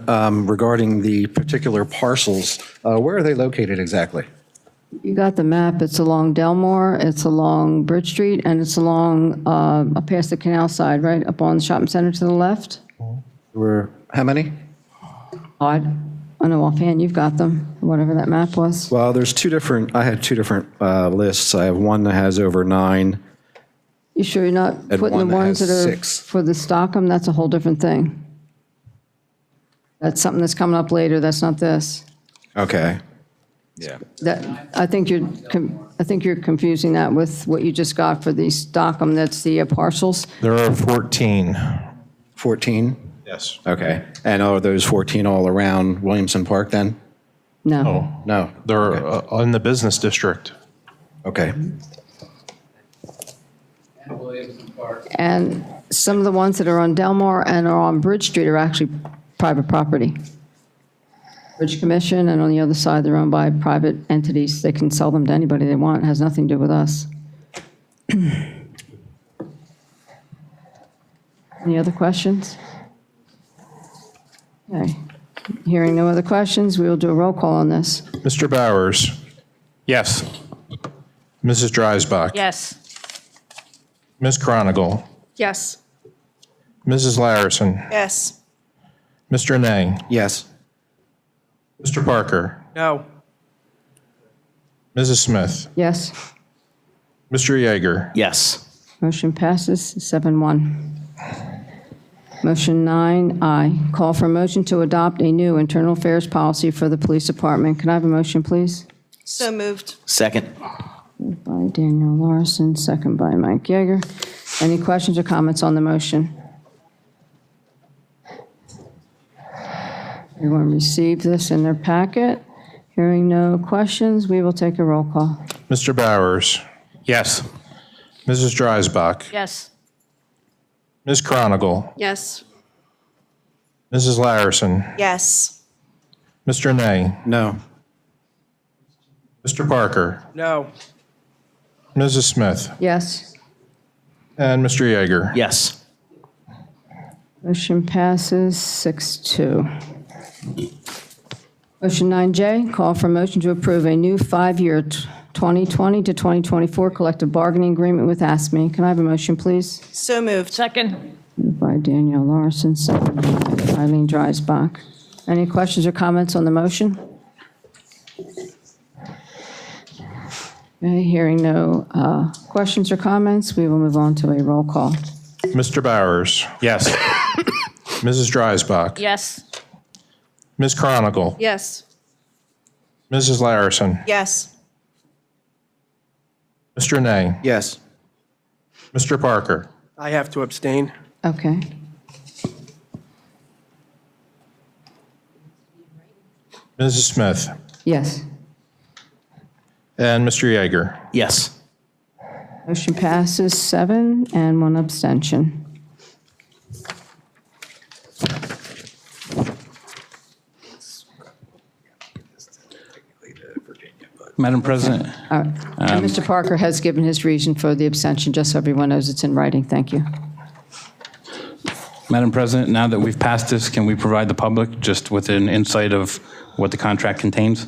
regarding the particular parcels. Where are they located exactly? You got the map. It's along Delmore, it's along Bridge Street, and it's along up past the canal side, right? Up on the shopping center to the left. How many? I know offhand you've got them, whatever that map was. Well, I had two different lists. I have one that has over 9. You sure you're not And putting the one that ones has that are 6. for the Stockham? That's a whole different thing. That's something that's coming up later. That's not this. Okay. Yeah. I think you're confusing that with what you just got for the Stockham, that's the parcels. There are 14. 14? Yes. Okay. And are those 14 all around Williamson Park then? No. No. They're in the business district. Okay. And some of the ones that are on Delmar and are on Bridge Street are actually private property. Bridge Commission, and on the other side, they're owned by private entities. They can sell them to anybody they want. It has nothing to do with us. Any other questions? Okay. Hearing no other questions, we will do a roll call on this. Mr. Bowers. Yes. Mrs. Dreisbach. Yes. Ms. Chronicle. Yes. Mrs. Larison. Yes. Mr. Nay. Yes. Mr. Parker. No. Mrs. Smith. Yes. Mr. Yeager. Yes. Motion passes 7-1. Motion 9I, call for a motion to adopt a new internal affairs policy for the police department. Can I have a motion, please? So moved. Second. Moved by Danielle Larson, second by Mike Yeager. Any questions or comments on the motion? Everyone received this in their packet. Hearing no questions, we will take a roll call. Mr. Bowers. Yes. Mrs. Dreisbach. Yes. Ms. Chronicle. Yes. Mrs. Larison. Yes. Mr. Nay. No. Mr. Parker. No. Mrs. Smith. Yes. And Mr. Yeager. Yes. Motion passes 6-2. Motion 9J, call for a motion to approve a new 5-year 2020 to 2024 collective bargaining agreement with ASME. Can I have a motion, please? So moved. Second. Moved by Danielle Larson, second by Eileen Dreisbach. Any questions or comments on the motion? Okay, hearing no questions or comments, we will move on to a roll call. Mr. Bowers. Yes. Mrs. Dreisbach. Yes. Ms. Chronicle. Yes. Mrs. Larison. Yes. Mr. Nay. Yes. Mr. Parker. I have to abstain. Okay. Mrs. Smith. Yes. And Mr. Yeager. Yes. Motion passes 7 and 1 abstention. Madam President, All right. And Mr. Parker has given his reason for the abstention, just so everyone knows it's in writing. Thank you. Madam President, now that we've passed this, can we provide the public just with an insight of what the contract contains?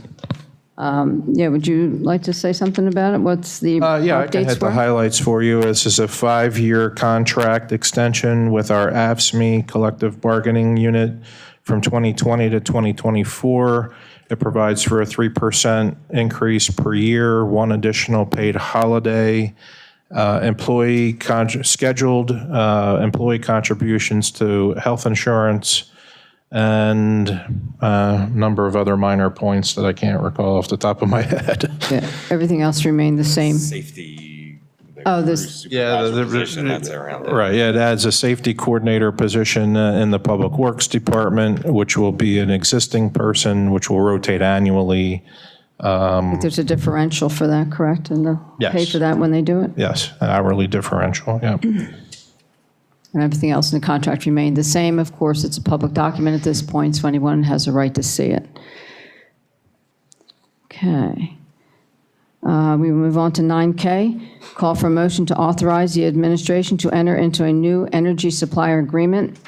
Yeah, would you like to say something about it? What's the Yeah, I can updates hit the for? highlights for you. This is a 5-year contract extension with our AFSCME collective bargaining unit from 2020 to 2024. It provides for a 3% increase per year, 1 additional paid holiday, scheduled employee contributions to health insurance, and a number of other minor points that I can't recall off the top of my head. Yeah, everything else remained the same. Safety. Oh, this, Yeah, Position that's around it. right, yeah, it adds a safety coordinator position in the Public Works Department, which will be an existing person, which will rotate annually. there's a differential for that, correct? And they'll pay Yes. for that when they do it? Yes, an hourly differential, yeah. And everything else in the contract remained the same. Of course, it's a public document at this point, so anyone has a right to see it. Okay. We will move on to 9K. Call for a motion to authorize the administration to enter into a new energy supplier agreement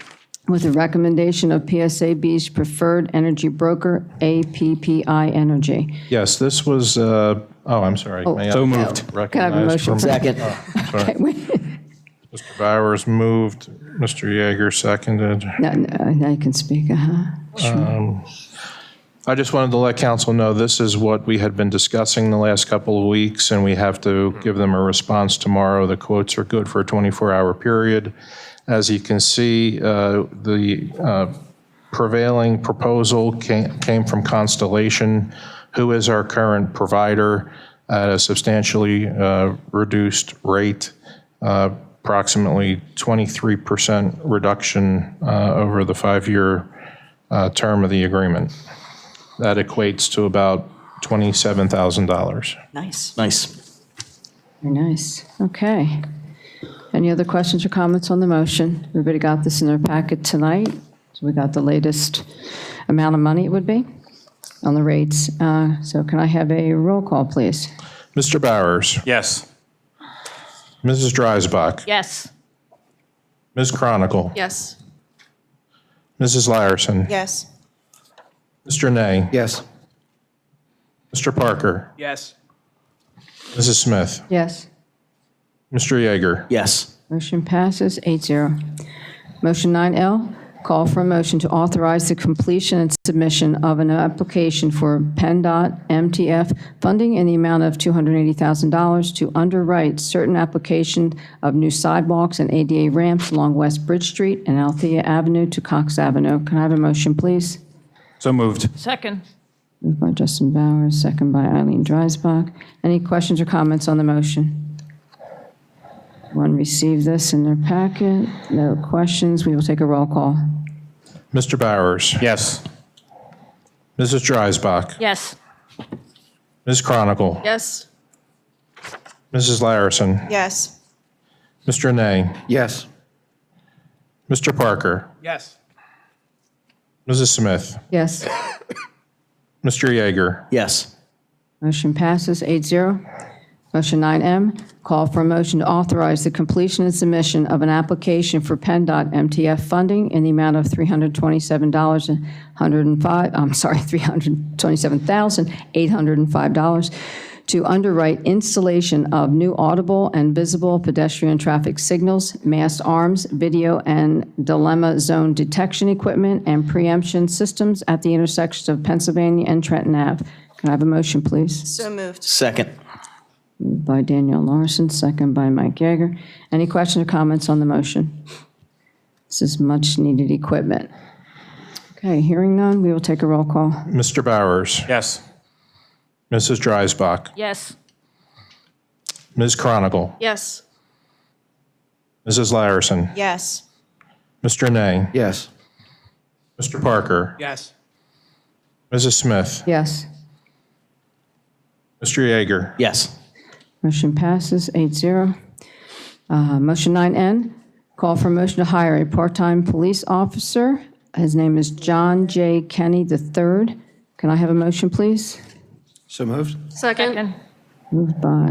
with the recommendation of PSAB's preferred energy broker, APPI Energy. Yes, this was, I'm sorry. May I So moved. Can I have a recognize motion? from- Second. Sorry. Okay, wait. Mr. Bowers moved, Mr. Yeager seconded. No, now you can speak. Sure. I just wanted to let council know this is what we had been discussing the last couple of weeks, and we have to give them a response tomorrow. The quotes are good for a 24-hour period. As you can see, the prevailing proposal came from Constellation, who is our current provider at a substantially reduced rate, approximately 23% reduction over the 5-year term of the agreement. That equates to about $27,000. Nice. Nice. Very nice. Okay. Any other questions or comments on the motion? Everybody got this in their packet tonight? So we got the latest amount of money it would be on the rates. So can I have a roll call, please? Mr. Bowers. Yes. Mrs. Dreisbach. Yes. Ms. Chronicle. Yes. Mrs. Lyerson. Yes. Mr. Ney. Yes. Mr. Parker. Yes. Mrs. Smith. Yes. Mr. Yeager. Yes. Motion passes 8-0. Motion 9L, call for a motion to authorize the completion and submission of an application for PennDOT MTF funding in the amount of $280,000 to underwrite certain application of new sidewalks and ADA ramps along West Bridge Street and Althea Avenue to Cox Avenue. Can I have a motion, please? So moved. Second. Moved by Justin Bowers, second by Eileen Dreisbach. Any questions or comments on the motion? Everyone received this in their packet. No questions. We will take a roll call. Mr. Bowers. Yes. Mrs. Dreisbach. Yes. Ms. Chronicle. Yes. Mrs. Lyerson. Yes. Mr. Ney. Yes. Mr. Parker. Yes. Mrs. Smith. Yes. Mr. Yeager. Yes. Motion passes 8-0. Motion 9M, call for a motion to authorize the completion and submission of an application for PennDOT MTF funding in the amount of $327,805 to underwrite installation of new audible and visible pedestrian traffic signals, mast arms, video and dilemma zone detection equipment, and preemption systems at the intersections of Pennsylvania and Trenton Ave. Can I have a motion, please? So moved. Second. Moved by Danielle Larson, second by Mike Yeager. Any questions or comments on the motion? This is much-needed equipment. Okay, hearing none, we will take a roll call. Mr. Bowers. Yes. Mrs. Dreisbach. Yes. Ms. Chronicle. Yes. Mrs. Lyerson. Yes. Mr. Ney. Yes. Mr. Parker. Yes. Mrs. Smith. Yes. Mr. Yeager. Yes. Motion passes 8-0. Motion 9N, call for a motion to hire a part-time police officer. His name is John J. Kenny III. Can I have a motion, please? So moved. Second. Moved by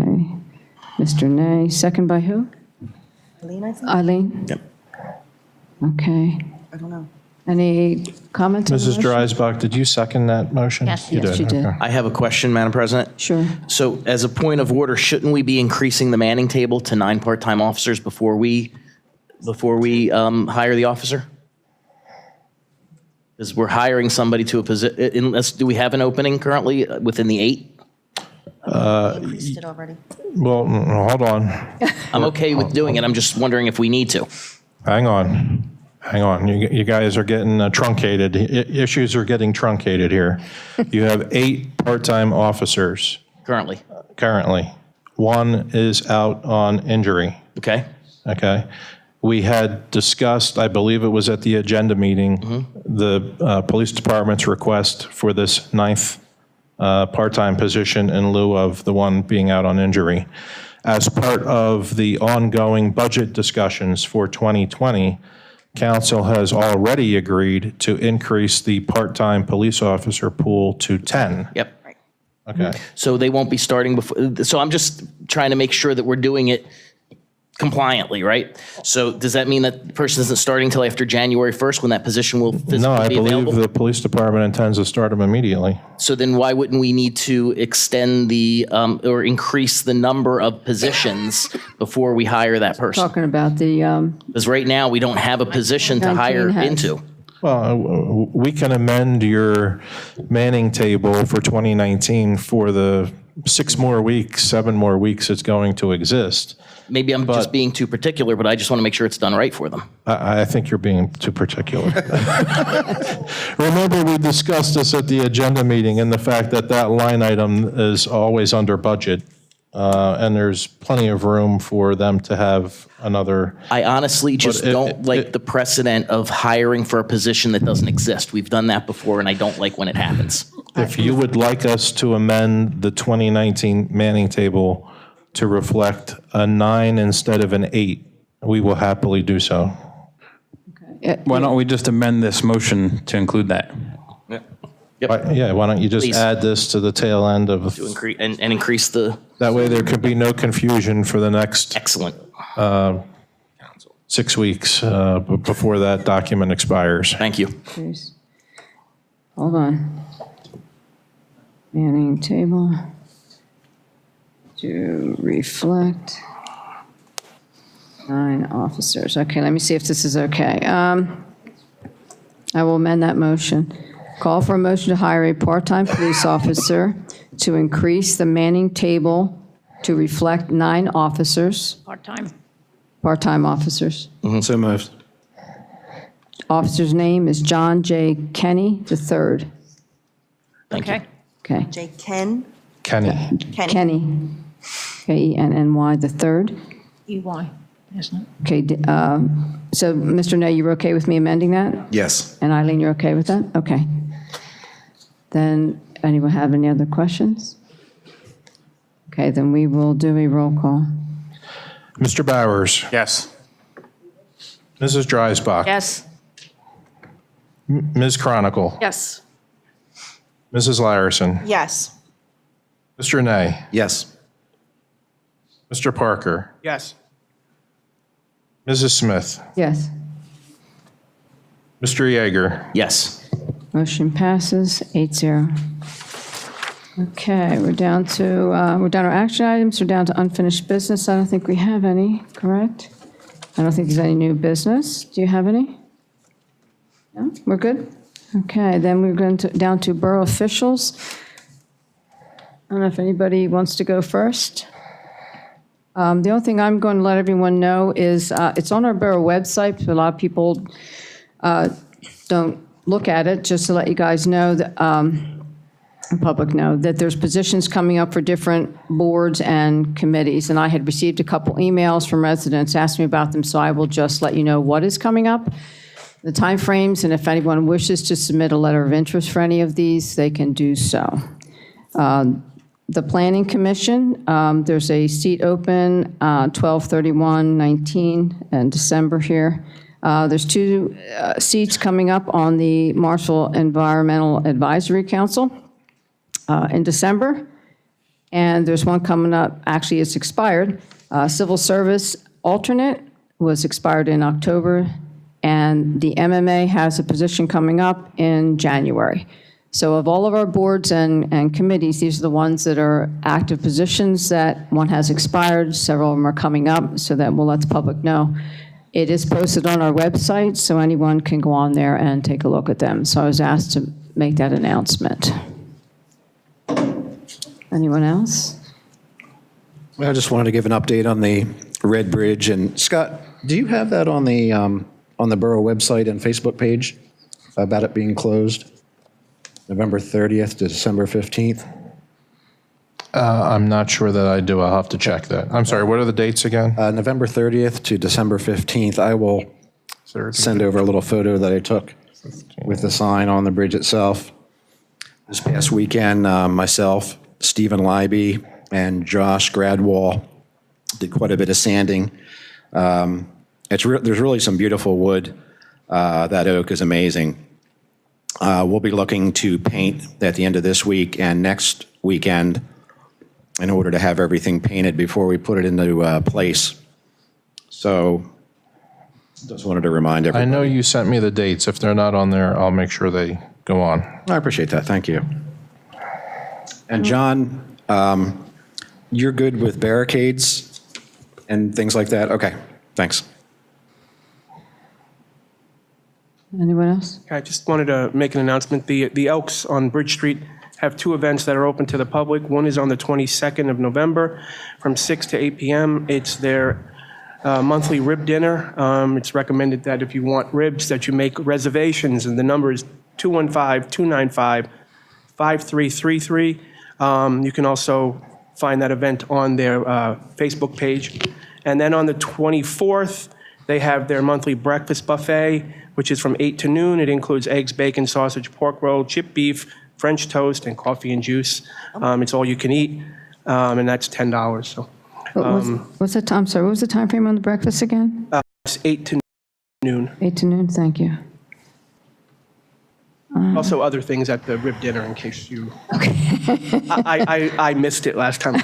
Mr. Ney, second by who? Eileen, I think? Eileen? Yep. Okay. I don't know. Any comments on the Mrs. motion? Dreisbach, did you second that motion? Yes. You Yes, you did. Okay. I have a question, Madam President. Sure. So as a point of order, shouldn't we be increasing the manning table to 9 part-time officers before we hire the officer? Because we're hiring somebody to a position, do we have an opening currently within the 8? Increased it already. Well, hold on. I'm okay with doing it. I'm just wondering if we need to. Hang on. You guys are getting truncated. Issues are getting truncated here. You have 8 part-time officers Currently. currently. 1 is out on injury. Okay. Okay. We had discussed, I believe it was at the agenda meeting, the police department's request for this 9th part-time position in lieu of the one being out on injury. As part of the ongoing budget discussions for 2020, Council has already agreed to increase the part-time police officer pool to 10. Yep. Okay. So they won't be starting before, so I'm just trying to make sure that we're doing it compliantly, right? So does that mean that the person isn't starting until after January 1st when that position will No, physically I be believe available? the police department intends to start them immediately. So then why wouldn't we need to extend the, or increase the number of positions before we hire that person? Talking about the, Because right now, we don't have a position to 19 hire heads. into. Well, we can amend your manning table for 2019 for the 6 more weeks, 7 more weeks it's going to exist. Maybe I'm just being too particular, but I just want to make sure it's done right for them. I think you're being too particular. Remember, we discussed this at the agenda meeting and the fact that that line item is always under budget. And there's plenty of room for them to have another. I honestly just don't like the precedent of hiring for a position that doesn't exist. We've done that before, and I don't like when it happens. If you would like us to amend the 2019 Manning table to reflect a 9 instead of an 8, we will happily do so. Why don't we just amend this motion to include that? Yeah, why don't you just Please. add this to the tail end of. To increase, and increase the. That way there could be no confusion for the next. Excellent. 6 weeks before that document expires. Thank you. Please. Hold on. Manning table to reflect 9 officers. Okay, let me see if this is okay. I will amend that motion. Call for a motion to hire a part-time police officer to increase the Manning table to reflect 9 officers. Part-time officers. So moved. Officer's name is John J. Kenny III. Thank you. Okay. J. Ken? Kenny. Kenny. Kenny the third. EY, isn't it? Okay, so Mr. Nay, you're okay with me amending that? Yes. And Eileen, you're okay with that? Okay. Then, anyone have any other questions? Okay, then we will do a roll call. Mr. Bowers. Yes. Mrs. Dreisbach. Yes. Ms. Chronicle. Yes. Mrs. Larison. Yes. Mr. Nay. Yes. Mr. Parker. Yes. Mrs. Smith. Yes. Mr. Yeager. Yes. Motion passes 8-0. Okay, we're down to our action items. We're down to unfinished business. I don't think we have any, correct? I don't think there's any new business. Do you have any? No? We're good? Okay, then we're going to, down to borough officials. I don't know if anybody wants to go first. The only thing I'm going to let everyone know is it's on our borough website, but a lot of people don't look at it, just to let you guys know, that, the public know, that there's positions coming up for different boards and committees. And I had received a couple emails from residents asking me about them, so I will just let you know what is coming up, the timeframes, and if anyone wishes to submit a letter of interest for any of these, they can do so. The Planning Commission, there's a seat open 12/31/19 in December here. There's 2 seats coming up on the Morrisville Environmental Advisory Council in December. And there's one coming up, actually it's expired. Civil Service Alternate was expired in October, and the MMA has a position coming up in January. So of all of our boards and committees, these are the ones that are active positions that one has expired, several of them are coming up, so that we'll let the public know. It is posted on our website, so anyone can go on there and take a look at them. So I was asked to make that announcement. Anyone else? I just wanted to give an update on the Red Bridge. And Scott, do you have that on the borough website and Facebook page about it being closed? November 30th to December 15th? I'm not sure that I do. I'll have to check that. I'm sorry, what are the dates again? November 30th to December 15th. I will send over a little photo that I took with the sign on the bridge itself. This past weekend, myself, Stephen Leiby, and Josh Gradwall did quite a bit of sanding. There's really some beautiful wood. That oak is amazing. We'll be looking to paint at the end of this week and next weekend in order to have everything painted before we put it into place. So just wanted to remind everybody. I know you sent me the dates. If they're not on there, I'll make sure they go on. I appreciate that. Thank you. And John, you're good with barricades and things like that? Okay, thanks. Anyone else? I just wanted to make an announcement. The Elks on Bridge Street have two events that are open to the public. One is on the 22nd of November from 6 to 8 p.m. It's their monthly rib dinner. It's recommended that if you want ribs, that you make reservations, and the number is 215-295-5333. You can also find that event on their Facebook page. And then on the 24th, they have their monthly breakfast buffet, which is from 8 to noon. It includes eggs, bacon, sausage, pork roll, chipped beef, French toast, and coffee and juice. It's all you can eat, and that's $10. So, What's the time, sorry, what was the time frame on the breakfast again? it's 8 to noon. 8 to noon, thank you. Also other things at the rib dinner in case you... I missed it last time.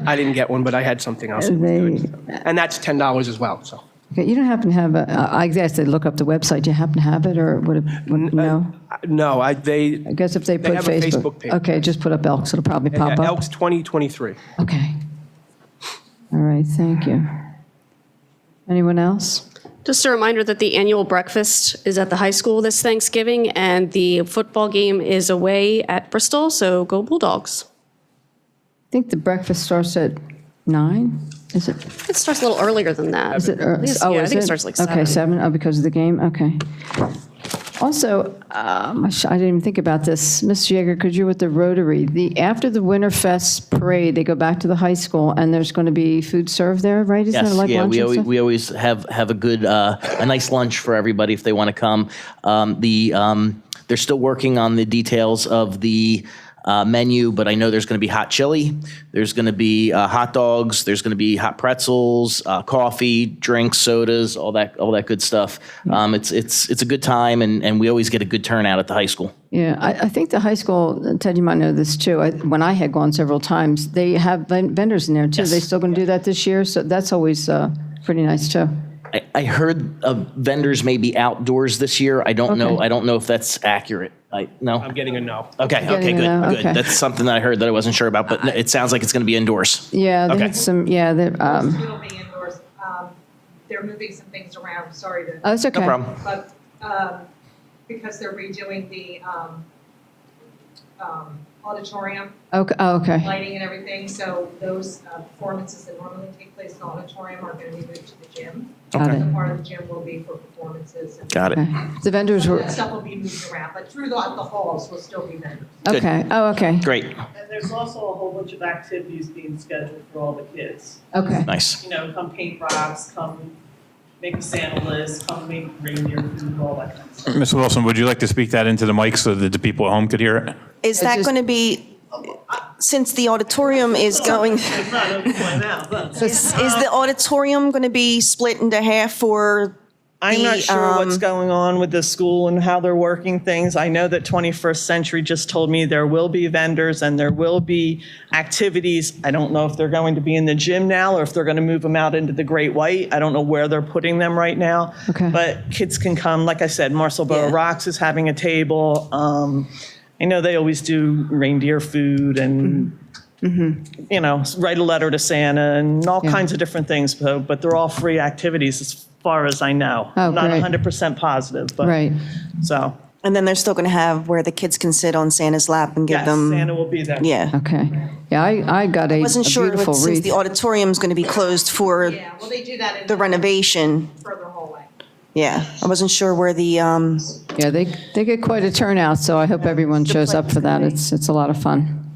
I didn't get one, but I had something else. And that's $10 as well, so. Okay, you don't happen to have, I guess they look up the website, do you happen to have it, or would it, no? No, I guess if they put have a Facebook page. Okay, just put up Elks, it'll probably pop up. Elks 2023. Okay. All right, thank you. Anyone else? Just a reminder that the annual breakfast is at the high school this Thanksgiving, and the football game is away at Bristol, so go Bulldogs. I think the breakfast starts at 9, is it? It starts a little earlier than that. Is it? I think Is it starts like 7. Okay, 7, oh, because of the game, okay. Also, I didn't even think about this. Ms. Yeager, could you with the Rotary, after the Winterfest parade, they go back to the high school, and there's going to be food served there, right? Isn't Yes, there like yeah, lunch and stuff? we always have a good, a nice lunch for everybody if they want to come. They're still working on the details of the menu, but I know there's going to be hot chili, there's going to be hot dogs, there's going to be hot pretzels, coffee, drinks, sodas, all that good stuff. It's a good time, and we always get a good turnout at the high school. Yeah, I think the high school, Ted, you might know this too, when I had gone several times, they have vendors in there too. Yes. They still going to do that this year? So that's always pretty nice too. I heard vendors may be outdoors this year. I don't know. Okay. I don't know if that's accurate. No. I'm getting a no. Okay. Getting Okay. a Good. no, Good. okay. That's something that I heard that I wasn't sure about, but it sounds like it's going to be indoors. Yeah, they Okay. had some, yeah, It'll be indoors. They're moving some things around, sorry to. Oh, it's okay. No problem. But because they're redoing the auditorium, Okay, oh, okay. lighting and everything, so those performances that normally take place in the auditorium are going to be moved to the gym. Got So it. part of the gym will be for performances. And Got it. Okay. The vendors some of were, that stuff will be moved around, but through the halls will still be vendors. okay, oh, okay. Great. And there's also a whole bunch of activities being scheduled for all the kids. Okay. Nice. You know, come paint rocks, come make a Santa list, come make reindeer food, all that kind of stuff. Ms. Wilson, would you like to speak that into the mic so that the people at home could hear it? Is that going to be, since the auditorium is going, is the auditorium going to be split into half for I'm not sure what's going on with the school and how they're working things. I know that 21st Century just told me there will be vendors and there will be activities. I don't know if they're going to be in the gym now or if they're going to move them out into the Great White. I don't know where they're putting them right now. Okay. But kids can come. Like I said, Morrisville Borough Rocks is having a table. I know they always do reindeer food and, you know, write a letter to Santa and all kinds of different things. But they're all free activities as far as I know. Oh, I'm not great. 100% positive, but Right. so. and then they're still going to have where the kids can sit on Santa's lap and give Yes, them. Santa will be there. Yeah. Okay. Yeah, I got a Wasn't sure, beautiful but since wreath. the auditorium's going to be closed for Yeah, well, they do that in the renovation. further hallway. Yeah, I wasn't sure where the, Yeah, they get quite a turnout, so I hope everyone shows up for that. It's a lot of fun.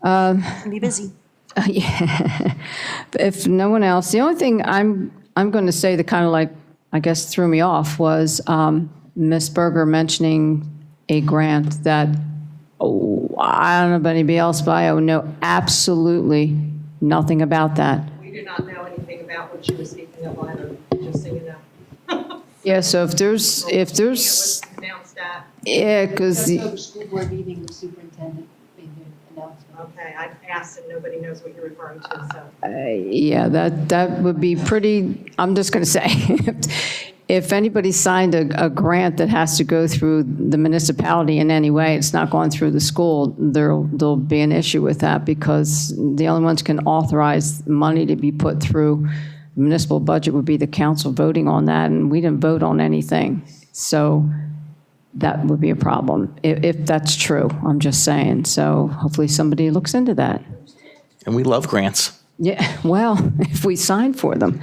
can be busy. Yeah. If no one else, the only thing I'm going to say that kind of like, I guess, threw me off was Ms. Berger mentioning a grant that, I don't know about anybody else, but I know absolutely nothing about that. We do not know anything about what she was speaking of either, just so you know. Yeah, so if there's, It was announced at. yeah, because So school board meeting with superintendent made an announcement. Okay, I asked and nobody knows what you're referring to, so. yeah, that would be pretty, I'm just going to say, if anybody signed a grant that has to go through the municipality in any way, it's not going through the school, there'll be an issue with that because the only ones can authorize money to be put through the municipal budget would be the council voting on that, and we didn't vote on anything. So that would be a problem, if that's true, I'm just saying. So hopefully somebody looks into that. And we love grants. Yeah, well, if we sign for them.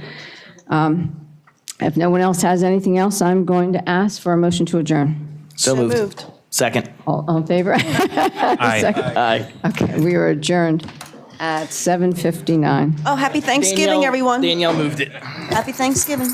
If no one else has anything else, I'm going to ask for a motion to adjourn. So moved. Second. All in favor? Second. Aye. Okay, we are adjourned at 7:59. Oh, happy Thanksgiving, everyone. Danielle moved it. Happy Thanksgiving.